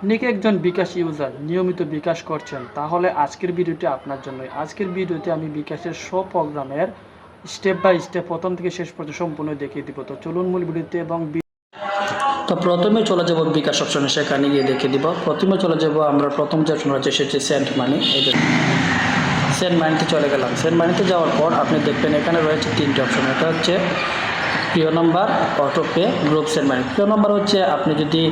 আপনি কি একজন বিকাশ ইউজার নিয়মিত বিকাশ করছেন, তাহলে আজকের ভিডিওটি আপনার জন্যই। আজকের ভিডিওতে আমি বিকাশের সব প্রোগ্রামের স্টেপ বাই স্টেপ প্রথম থেকে শেষ পর্যন্ত সম্পূর্ণ দেখিয়ে দিব। তো চলুন মূল ভিডিওতে তো প্রথমে চলে যাব বিকাশ অপশনে, সেখানে গিয়ে দেখিয়ে দিব। প্রথমে চলে যাব আমরা, প্রথম যে অপশন রয়েছে সেটি সেন্ড মানি। এই যে সেন্ড মানিতে চলে গেলাম। সেন্ড মানিতে যাওয়ার পর আপনি দেখবেন এখানে রয়েছে তিনটি অপশন। এটা হচ্ছে প্রিয় number, autopay, group send money. প্রিয় নাম্বার হচ্ছে আপনি যদি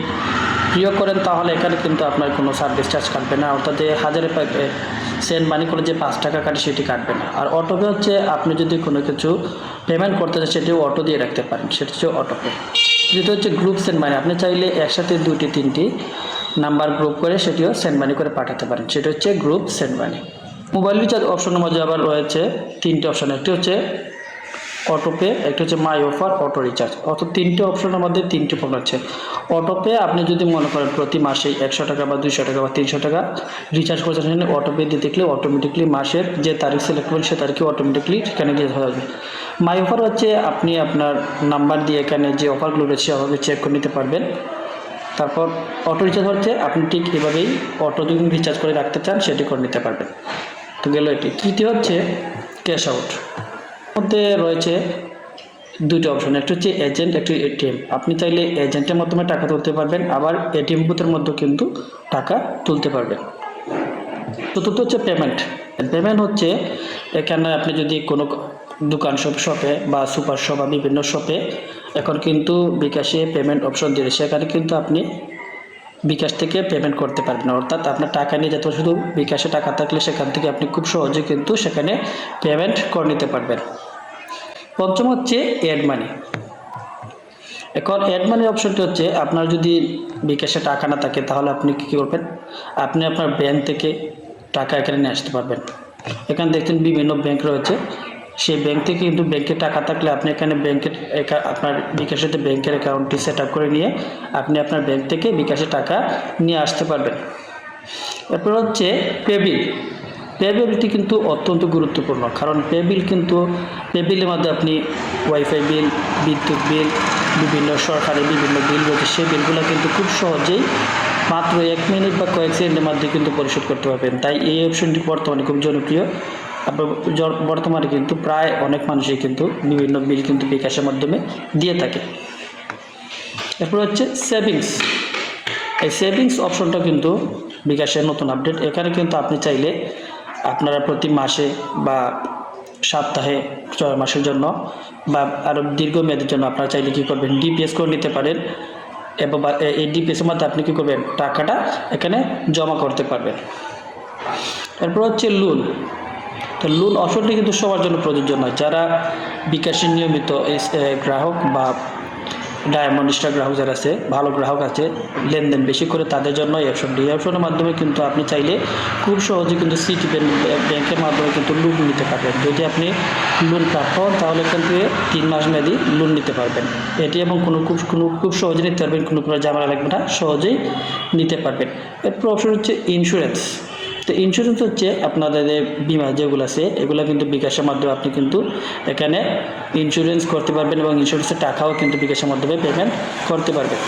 প্রিয় করেন তাহলে এখানে কিন্তু আপনার কোনো সার্ভিস চার্জ কাটবে না, অর্থাৎ হাজারে সেন্ড মানি করে যে 5 টাকা কাটে সেটি কাটবে না। আর অটোপে হচ্ছে আপনি যদি কোনো কিছু পেমেন্ট করতে চান সেটিও অটো দিয়ে রাখতে পারেন, সেটা হচ্ছে অটোপে। যেটা হচ্ছে গ্রুপ সেন্ড মানি, আপনি চাইলে একসাথে 2-3টি নাম্বার গ্রুপ করে সেটিও সেন্ড মানি করে পাঠাতে পারেন, সেটা হচ্ছে group send money. Mobile recharge অপশনের মধ্যে আবার রয়েছে 3টে অপশন। একটি হচ্ছে অটোপে, একটা হচ্ছে মাই অফার, অটো রিচার্জ। অর্থাৎ 3টে অপশনের মধ্যে 3টি অপশন আছে। অটোপে আপনি যদি মনে করেন প্রতি মাসে 100 টাকা বা 200 টাকা বা 300 টাকা রিচার্জ করছেন, সেখানে অটোপে দিয়ে দেখলে অটোমেটিকলি মাসের যে তারিখ সিলেক্ট করবেন সে তারিখে অটোমেটিকলি সেখানে দিয়ে দেওয়া যাবে। মাই অফার হচ্ছে আপনি আপনার নাম্বার দিয়ে এখানে যে অফারগুলো রয়েছে সেভাবে চেক করে নিতে পারবেন। তারপর অটো রিচার্জ হচ্ছে আপনি ঠিক এভাবেই অটো যদি রিচার্জ করে রাখতে চান সেটি করে নিতে পারবেন। তো গেল এটি। তৃতীয় হচ্ছে ক্যাশ আউট। মধ্যে রয়েছে 2টি অপশন, একটা হচ্ছে এজেন্ট, একটা এটিএম। আপনি চাইলে এজেন্টের মাধ্যমে টাকা তুলতে পারবেন, আবার এটিএম বুথের মধ্যেও কিন্তু টাকা তুলতে পারবেন। চতুর্থ হচ্ছে পেমেন্ট। পেমেন্ট হচ্ছে এখানে আপনি যদি কোনো দোকান শপে বা সুপার শপ বা বিভিন্ন শপে এখন কিন্তু বিকাশে পেমেন্ট অপশন দিয়েছে, সেখানে কিন্তু আপনি বিকাশ থেকে পেমেন্ট করতে পারবেন। অর্থাৎ আপনার টাকা নিয়ে যেতে শুধু বিকাশে টাকা থাকলে সেখান থেকে আপনি খুব সহজে কিন্তু সেখানে পেমেন্ট করে নিতে পারবেন। পঞ্চম হচ্ছে অ্যাড মানি। এখন অ্যাড মানি অপশনটি হচ্ছে আপনার যদি বিকাশে টাকা না থাকে তাহলে আপনি কী করবেন, আপনি আপনার ব্যাংক থেকে টাকা এখানে নিয়ে আসতে পারবেন। এখানে দেখছেন বিভিন্ন ব্যাংক রয়েছে, সেই ব্যাংক থেকে কিন্তু ব্যাংকে টাকা থাকলে আপনি এখানে ব্যাংকের আপনার বিকাশের সাথে ব্যাংকের অ্যাকাউন্টটি সেট আপ করে নিয়ে আপনি আপনার ব্যাংক থেকে বিকাশে টাকা নিয়ে আসতে পারবেন। এরপর হচ্ছে পেবিল। পেবিলটি কিন্তু অত্যন্ত গুরুত্বপূর্ণ, কারণ পেবিল কিন্তু পেবিলের মধ্যে আপনি ওয়াইফাই বিল, বিদ্যুৎ বিল, বিভিন্ন সরকারি বিভিন্ন বিল রয়েছে, সেই বিলগুলো কিন্তু খুব সহজেই মাত্র 1 মিনিট বা কয়েক সেকেন্ডের মধ্যে কিন্তু পরিশোধ করতে পারবেন। তাই এই অপশনটি বর্তমানে খুব জনপ্রিয়। বর্তমানে কিন্তু প্রায় অনেক মানুষই কিন্তু বিভিন্ন বিল কিন্তু বিকাশের মাধ্যমে দিয়ে থাকে। এরপর হচ্ছে সেভিংস। এই সেভিংস অপশনটা কিন্তু বিকাশের নতুন আপডেট। এখানে কিন্তু আপনি চাইলে আপনারা প্রতি মাসে বা সপ্তাহে 6 মাসের জন্য বা আরও দীর্ঘমেয়াদের জন্য আপনারা চাইলে কী করবেন, ডিপিএস করে নিতে পারেন। এবং এই ডিপিএসের মধ্যে আপনি কী করবেন, টাকাটা এখানে জমা করতে পারবেন। এরপর হচ্ছে লোন। তো লোন অপশনটি কিন্তু সবার জন্য প্রযোজ্য নয়। যারা বিকাশের নিয়মিত গ্রাহক বা ডায়মন্ড স্টার গ্রাহক যারা আছে, ভালো গ্রাহক আছে, লেনদেন বেশি করে, তাদের জন্য এই অপশনটি। এই অপশনের মাধ্যমে কিন্তু আপনি চাইলে খুব সহজে কিন্তু সিটি ব্যাংকের মাধ্যমে কিন্তু লোন নিতে পারবেন। যদি আপনি লোন প্রাপ্য হন তাহলে এখান থেকে 3 মাস মেয়াদি লোন নিতে পারবেন এটি, এবং খুব সহজে নিতে পারবেন, কোনো ঝামেলা লাগবে না, সহজেই নিতে পারবেন। এরপর অপশন হচ্ছে ইন্স্যুরেন্স। তো ইন্স্যুরেন্স হচ্ছে আপনাদের বিমা যেগুলো আছে এগুলো কিন্তু বিকাশের মাধ্যমে আপনি কিন্তু এখানে ইন্স্যুরেন্স করতে পারবেন, এবং ইন্স্যুরেন্সের টাকাও কিন্তু বিকাশের মাধ্যমে পেমেন্ট করতে পারবেন।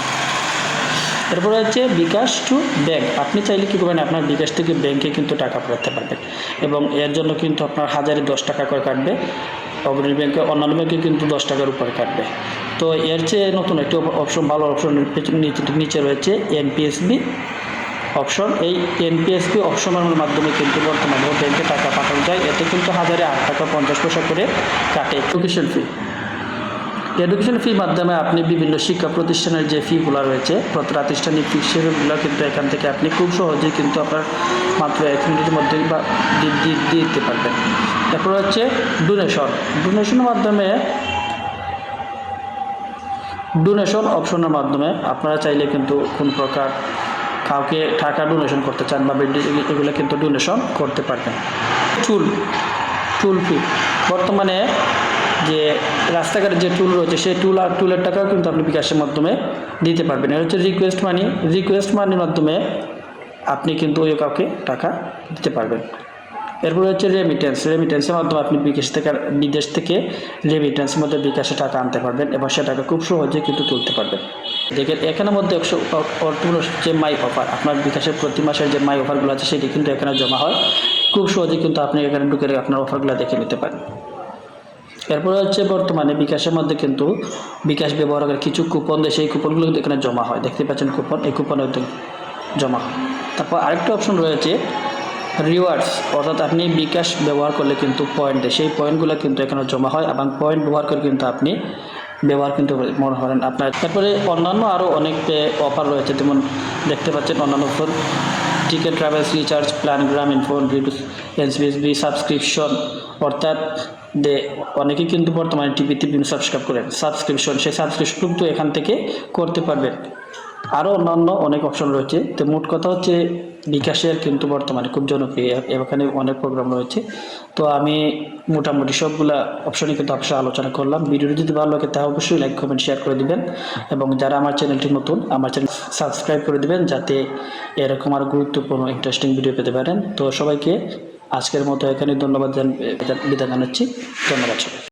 এরপরে হচ্ছে বিকাশ টু ব্যাংক। আপনি চাইলে কী করবেন, আপনার বিকাশ থেকে ব্যাংকে কিন্তু টাকা পাঠাতে পারবেন, এবং এর জন্য কিন্তু আপনার 1010 টাকা করে কাটবে। অগ্রণী ব্যাংকে, অন্যান্য ব্যাংকে কিন্তু 10 টাকার উপরে কাটবে। তো এর চেয়ে নতুন একটি অপশন, ভালো অপশন নিচে রয়েছে এনপিএসবি অপশন। এই এনপিএসবি অপশনের মাধ্যমে কিন্তু বর্তমানে ব্যাংকে টাকা পাঠানো যায়। এতে কিন্তু 8 টাকা 50 পয়সা করে কাটে এডুকেশন ফি। এডুকেশন ফির মাধ্যমে আপনি বিভিন্ন শিক্ষা প্রতিষ্ঠানের যে ফিগুলো রয়েছে, প্রাতিষ্ঠানিক ফি, সেগুলো কিন্তু এখান থেকে আপনি খুব সহজেই কিন্তু আপনার মাত্র 1 মিনিটের মধ্যে বা দিতে পারবেন। তারপর হচ্ছে ডোনেশন। ডোনেশনের মাধ্যমে, ডোনেশন অপশনের মাধ্যমে আপনারা চাইলে কিন্তু কোন প্রকার কাউকে টাকা ডোনেশন করতে চান বা এগুলো কিন্তু ডোনেশন করতে পারবেন। টুল ফি। বর্তমানে যে রাস্তাঘাটের যে টুল রয়েছে সেই টুলের টাকাও কিন্তু আপনি বিকাশের মাধ্যমে দিতে পারবেন। এটা হচ্ছে রিকোয়েস্ট মানি। রিকোয়েস্ট মানির মাধ্যমে আপনি কিন্তু ওই কাউকে টাকা দিতে পারবেন। এরপরে হচ্ছে রেমিটেন্স। রেমিটেন্সের মাধ্যমে আপনি বিদেশ থেকে রেমিটেন্সের মধ্যে বিকাশে টাকা আনতে পারবেন, এবং সে টাকা খুব সহজে কিন্তু তুলতে পারবেন। দেখেন এখানের মধ্যে অর্থগুলো যে মাই অফার, আপনার বিকাশের প্রতি মাসের যে মাই অফারগুলো আছে সেটি কিন্তু এখানে জমা হয়। খুব সহজে কিন্তু আপনি এখানে ঢুকে আপনার অফারগুলো দেখে নিতে পারেন। এরপরে হচ্ছে বর্তমানে বিকাশের মধ্যে কিন্তু বিকাশ ব্যবহারের কিছু কুপন দেয়, সেই কুপনগুলো কিন্তু এখানে জমা হয়। দেখতে পাচ্ছেন কুপন, এই কুপনে জমা হয়। তারপর আরেকটা অপশন রয়েছে রিওয়ার্ডস, অর্থাৎ আপনি বিকাশ ব্যবহার করলে কিন্তু পয়েন্ট দেয়, সেই পয়েন্টগুলো কিন্তু এখানে জমা হয় এবং পয়েন্ট ব্যবহার করে কিন্তু আপনি ব্যবহার কিন্তু মনে করেন আপনার। তারপরে অন্যান্য আরও অনেক অফার রয়েছে, যেমন দেখতে পাচ্ছেন অন্যান্য offer ticket, travels, recharge plan, গ্রামীণ ফোন, এনসিএসবি সাবস্ক্রিপশন, অর্থাৎ অনেকেই কিন্তু বর্তমানে টিভিতে বিভিন্ন সাবস্ক্রাইব করেন, সাবস্ক্রিপশন, সেই সাবস্ক্রিপশন কিন্তু এখান থেকে করতে পারবেন। আরও অন্যান্য অনেক অপশন রয়েছে। তো মোট কথা হচ্ছে বিকাশের কিন্তু বর্তমানে খুব জনপ্রিয়, এখানে অনেক প্রোগ্রাম রয়েছে। তো আমি মোটামুটি সবগুলা অপশনই কিন্তু আপনার আলোচনা করলাম। ভিডিওটি যদি ভালো লাগে তাহলে অবশ্যই লাইক, কমেন্ট, শেয়ার করে দিবেন এবং যারা আমার চ্যানেলটি নতুন, আমার চ্যানেল সাবস্ক্রাইব করে দিবেন যাতে এরকম আর গুরুত্বপূর্ণ ইন্টারেস্টিং ভিডিও পেতে পারেন। তো সবাইকে আজকের মতো এখানে ধন্যবাদ বিদায় জানাচ্ছি। ধন্যবাদ সবাই।